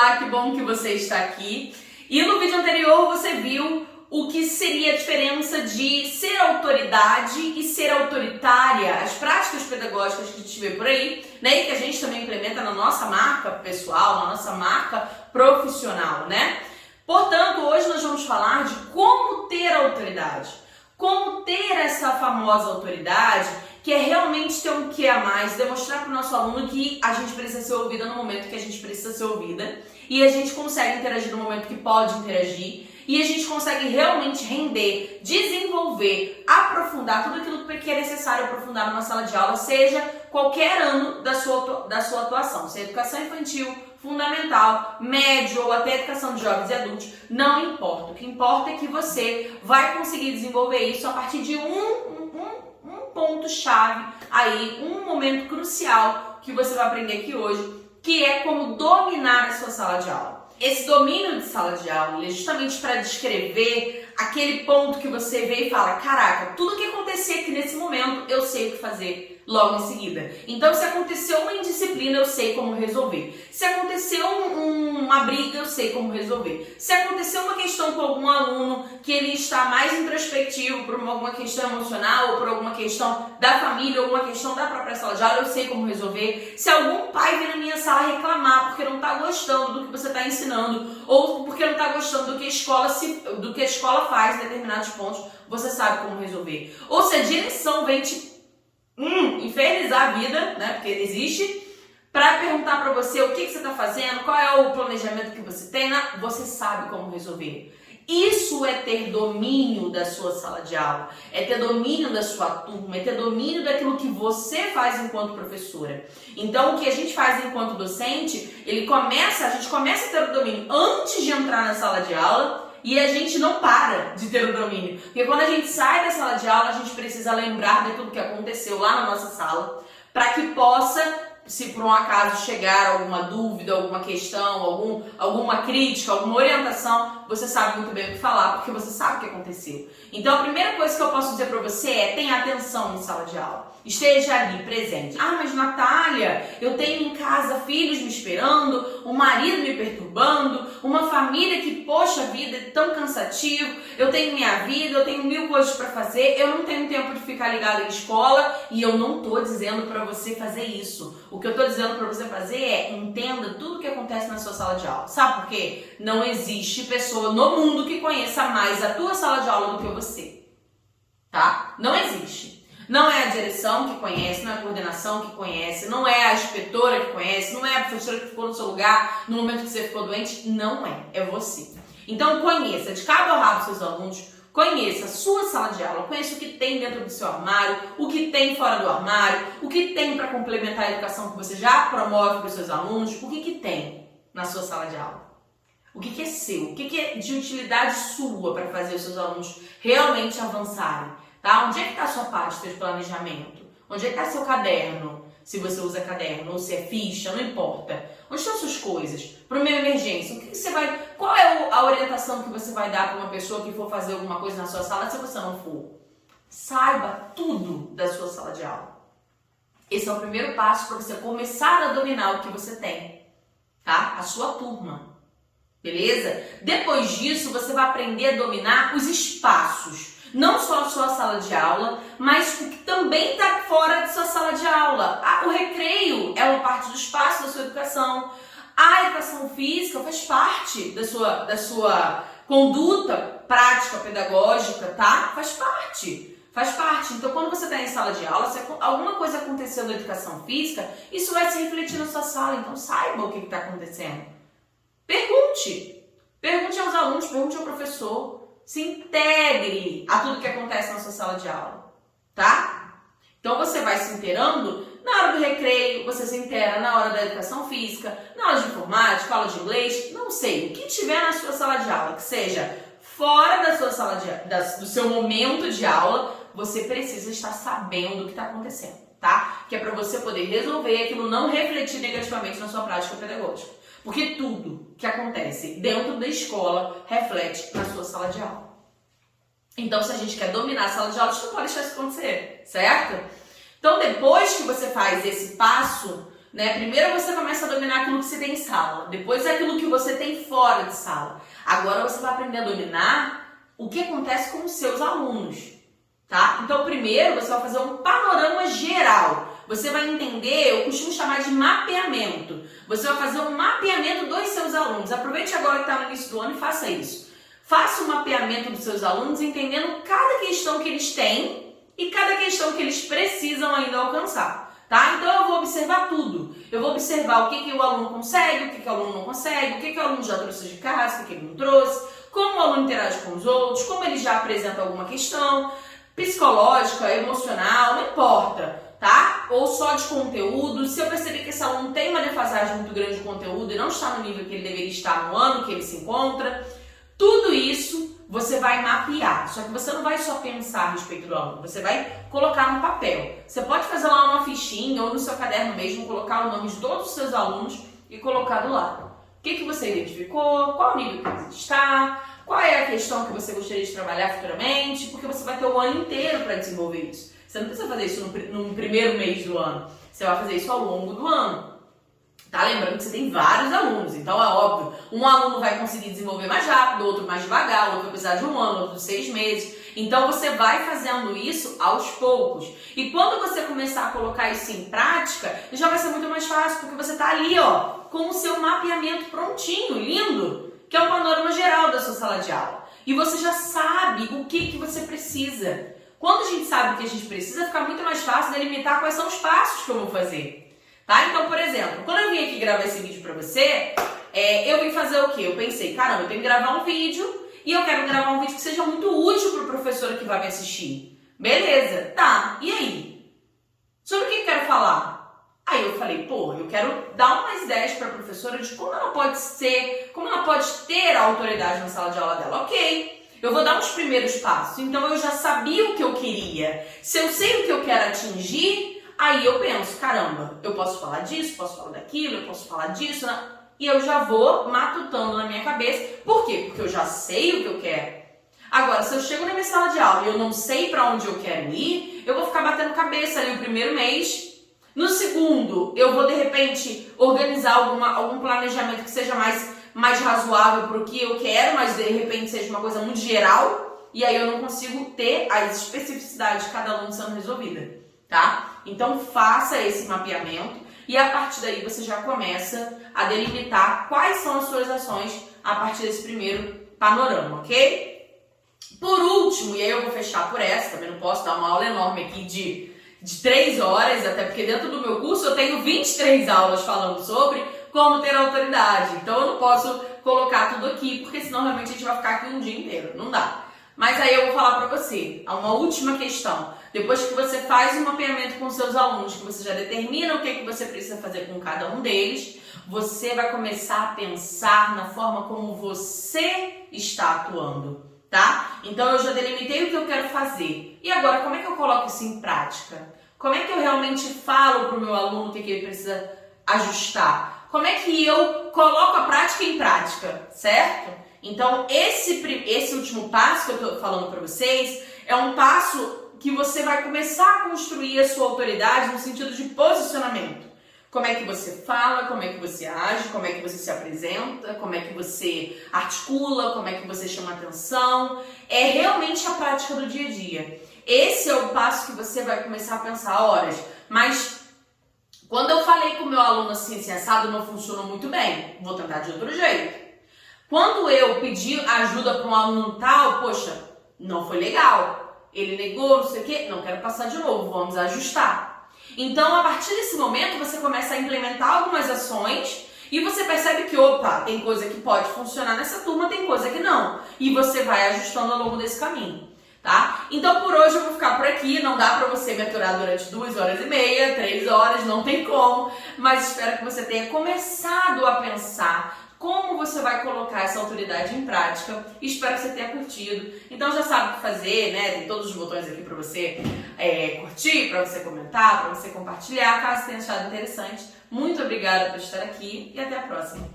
Olá, que bom que você está aqui. E no vídeo anterior você viu o que seria a diferença de ser autoridade e ser autoritária, as práticas pedagógicas que a gente vê por aí, né? E que a gente também implementa na nossa marca pessoal, na nossa marca profissional, né? Portanto, hoje nós vamos falar de como ter autoridade, como ter essa famosa autoridade, que é realmente ter um quê a mais, demonstrar para o nosso aluno que a gente precisa ser ouvida no momento que a gente precisa ser ouvida e a gente consegue interagir no momento que pode interagir e a gente consegue realmente render, desenvolver, aprofundar tudo aquilo que é necessário aprofundar numa sala de aula, seja qualquer ano da sua atuação, seja educação infantil, fundamental, médio ou até educação de jovens e adultos, não importa. O que importa é que você vai conseguir desenvolver isso a partir de um ponto-chave aí, um momento crucial que você vai aprender aqui hoje, que é como dominar a sua sala de aula. Esse domínio de sala de aula é justamente para descrever aquele ponto que você vê e fala, caraca, tudo que acontecer aqui nesse momento, eu sei o que fazer logo em seguida. Então, se aconteceu uma indisciplina, eu sei como resolver. Se aconteceu uma briga, eu sei como resolver. Se aconteceu uma questão com algum aluno que ele está mais introspectivo por alguma questão emocional ou por alguma questão da família ou alguma questão da própria sala de aula, eu sei como resolver. Se algum pai vir na minha sala reclamar porque não está gostando do que você está ensinando ou porque não está gostando do que a escola faz em determinados pontos, você sabe como resolver. Ou se a direção vem te infernizar a vida, né, porque existe, para perguntar para você o que você está fazendo, qual é o planejamento que você tem, você sabe como resolver. Isso é ter domínio da sua sala de aula, é ter domínio da sua turma, é ter domínio daquilo que você faz enquanto professora. Então, o que a gente faz enquanto docente, a gente começa a ter o domínio antes de entrar na sala de aula, e a gente não para de ter o domínio. Porque quando a gente sai da sala de aula, a gente precisa lembrar daquilo que aconteceu lá na nossa sala, para que possa, se por um acaso chegar alguma dúvida, alguma questão, alguma crítica, alguma orientação, você sabe muito bem o que falar, porque você sabe o que aconteceu. Então a primeira coisa que eu posso dizer para você é, tenha atenção em sala de aula. Esteja ali, presente. Ah, mas Natália, eu tenho em casa filhos me esperando, um marido me perturbando, uma família que, poxa vida, é tão cansativo, eu tenho minha vida, eu tenho 1000 coisas para fazer, eu não tenho tempo de ficar ligada em escola e eu não estou dizendo para você fazer isso. O que eu estou dizendo para você fazer é, entenda tudo o que acontece na sua sala de aula. Sabe por quê? Não existe pessoa no mundo que conheça mais a tua sala de aula do que você. Tá? Não existe. Não é a direção que conhece, não é a coordenação que conhece, não é a inspetora que conhece, não é a professora que ficou no seu lugar no momento que você ficou doente, não é, é você. Então conheça de cabo a rabo seus alunos, conheça a sua sala de aula, conheça o que tem dentro do seu armário, o que tem fora do armário, o que tem para complementar a educação que você já promove para os seus alunos, o que tem na sua sala de aula. O que é seu, o que é de utilidade sua para fazer os seus alunos realmente avançarem. Tá? Onde é que está a sua pasta de planejamento? Onde é que está seu caderno? Se você usa caderno ou se é ficha, não importa. Onde estão suas coisas? Para uma emergência, o que você vai? Qual é a orientação que você vai dar para uma pessoa que for fazer alguma coisa na sua sala se você não for? Saiba tudo da sua sala de aula. Esse é o primeiro passo para você começar a dominar o que você tem, tá? A sua turma. Beleza? Depois disso, você vai aprender a dominar os espaços. Não só a sua sala de aula, mas o que também está fora de sua sala de aula. O recreio é uma parte do espaço da sua educação. A educação física faz parte da sua conduta prática, pedagógica, tá? Faz parte. Faz parte. Então, quando você está em sala de aula, se alguma coisa aconteceu na educação física, isso vai se refletir na sua sala. Então, saiba o que está acontecendo. Pergunte. Pergunte aos alunos, pergunte ao professor. Se integre a tudo que acontece na sua sala de aula, tá? Então você vai se inteirando na hora do recreio, você se inteira na hora da educação física, na aula de informática, aula de inglês, não sei, o que tiver na sua sala de aula, que seja fora da sua sala do seu momento de aula, você precisa estar sabendo o que está acontecendo, tá? Que é para você poder resolver aquilo não refletir negativamente na sua prática pedagógica. Porque tudo que acontece dentro da escola reflete na sua sala de aula. Então, se a gente quer dominar a sala de aula, a gente não pode deixar isso acontecer, certo? Então, depois que você faz esse passo, né? Primeiro você começa a dominar aquilo que você tem em sala, depois aquilo que você tem fora de sala. Agora você vai aprender a dominar o que acontece com os seus alunos, tá? Então primeiro você vai fazer um panorama geral. Você vai entender, eu costumo chamar de mapeamento. Você vai fazer um mapeamento dos seus alunos. Aproveite agora que está no início do ano e faça isso. Faça um mapeamento dos seus alunos, entendendo cada questão que eles têm e cada questão que eles precisam ainda alcançar, tá? Então eu vou observar tudo. Eu vou observar o que o aluno consegue, o que o aluno não consegue, o que o aluno já trouxe de casa, o que ele não trouxe, como o aluno interage com os outros, como ele já apresenta alguma questão psicológica, emocional, não importa, tá? Ou só de conteúdo. Se eu perceber que esse aluno tem uma defasagem muito grande de conteúdo e não está no nível que ele deveria estar no ano que ele se encontra, tudo isso você vai mapear. Só que você não vai só pensar a respeito do aluno, você vai colocar no papel. Você pode fazer lá uma fichinha ou no seu caderno mesmo, colocar o nome de todos os seus alunos e colocar do lado. O que você identificou, qual o nível que ele está, qual é a questão que você gostaria de trabalhar futuramente, porque você vai ter o ano inteiro para desenvolver isso. Você não precisa fazer isso no primeiro mês do ano, você vai fazer isso ao longo do ano. Tá? Lembrando que você tem vários alunos, então é óbvio, um aluno vai conseguir desenvolver mais rápido, outro mais devagar, outro vai precisar de um ano, outro de 6 meses. Então você vai fazendo isso aos poucos. E quando você começar a colocar isso em prática, já vai ser muito mais fácil, porque você tá ali, ó, com o seu mapeamento prontinho, lindo, que é o panorama geral da sua sala de aula. E você já sabe o que você precisa. Quando a gente sabe o que a gente precisa, fica muito mais fácil delimitar quais são os passos que eu vou fazer. Tá? Então, por exemplo, quando eu vim aqui gravar esse vídeo pra você, eu vim fazer o quê? Eu pensei, caramba, eu tenho que gravar um vídeo e eu quero gravar um vídeo que seja muito útil pro professor que vai me assistir. Beleza, tá, e aí? Sobre o que eu quero falar? Aí eu falei, pô, eu quero dar umas ideias pra professora de como ela pode ser, como ela pode ter a autoridade na sala de aula dela. Ok, eu vou dar uns primeiros passos. Então eu já sabia o que eu queria. Se eu sei o que eu quero atingir, aí eu penso, caramba, eu posso falar disso, posso falar daquilo, eu posso falar disso, né? E eu já vou matutando na minha cabeça. Por quê? Porque eu já sei o que eu quero. Agora, se eu chego na minha sala de aula e eu não sei para onde eu quero ir, eu vou ficar batendo cabeça ali o primeiro mês. No segundo, eu vou, de repente, organizar algum planejamento que seja mais razoável para o que eu quero, mas de repente seja uma coisa muito geral, e aí eu não consigo ter as especificidades de cada aluno sendo resolvida. Tá? Então faça esse mapeamento e a partir daí você já começa a delimitar quais são as suas ações a partir desse primeiro panorama, ok? Por último, e aí eu vou fechar por essa, também não posso dar uma aula enorme aqui de 3 horas, até porque dentro do meu curso eu tenho 23 aulas falando sobre como ter autoridade, então eu não posso colocar tudo aqui, porque senão realmente a gente vai ficar aqui um dia inteiro, não dá. Mas aí eu vou falar pra você, uma última questão. Depois que você faz um mapeamento com seus alunos, que você já determina o que você precisa fazer com cada um deles, você vai começar a pensar na forma como você está atuando, tá? Então eu já delimitei o que eu quero fazer. E agora, como é que eu coloco isso em prática? Como é que eu realmente falo pro meu aluno o que ele precisa ajustar? Como é que eu coloco a prática em prática, certo? Então, esse último passo que eu estou falando para vocês é um passo que você vai começar a construir a sua autoridade no sentido de posicionamento. Como é que você fala, como é que você age, como é que você se apresenta, como é que você articula, como é que você chama atenção. É realmente a prática do dia a dia. Esse é o passo que você vai começar a pensar, horas, mas quando eu falei com o meu aluno assim assado, não funcionou muito bem, vou tentar de outro jeito. Quando eu pedi ajuda para um aluno tal, poxa, não foi legal. Ele negou, não sei o quê, não quero passar de novo, vamos ajustar. Então, a partir desse momento, você começa a implementar algumas ações e você percebe que, opa, tem coisa que pode funcionar nessa turma, tem coisa que não. E você vai ajustando ao longo desse caminho, tá? Então, por hoje eu vou ficar por aqui. Não dá para você me aturar durante 2 horas e meia, 3 horas, não tem como. Mas espero que você tenha começado a pensar como você vai colocar essa autoridade em prática. Espero que você tenha curtido. Então já sabe o que fazer, né? Tem todos os botões aqui para você curtir, para você comentar, para você compartilhar, caso tenha achado interessante. Muito obrigada por estar aqui e até a próxima.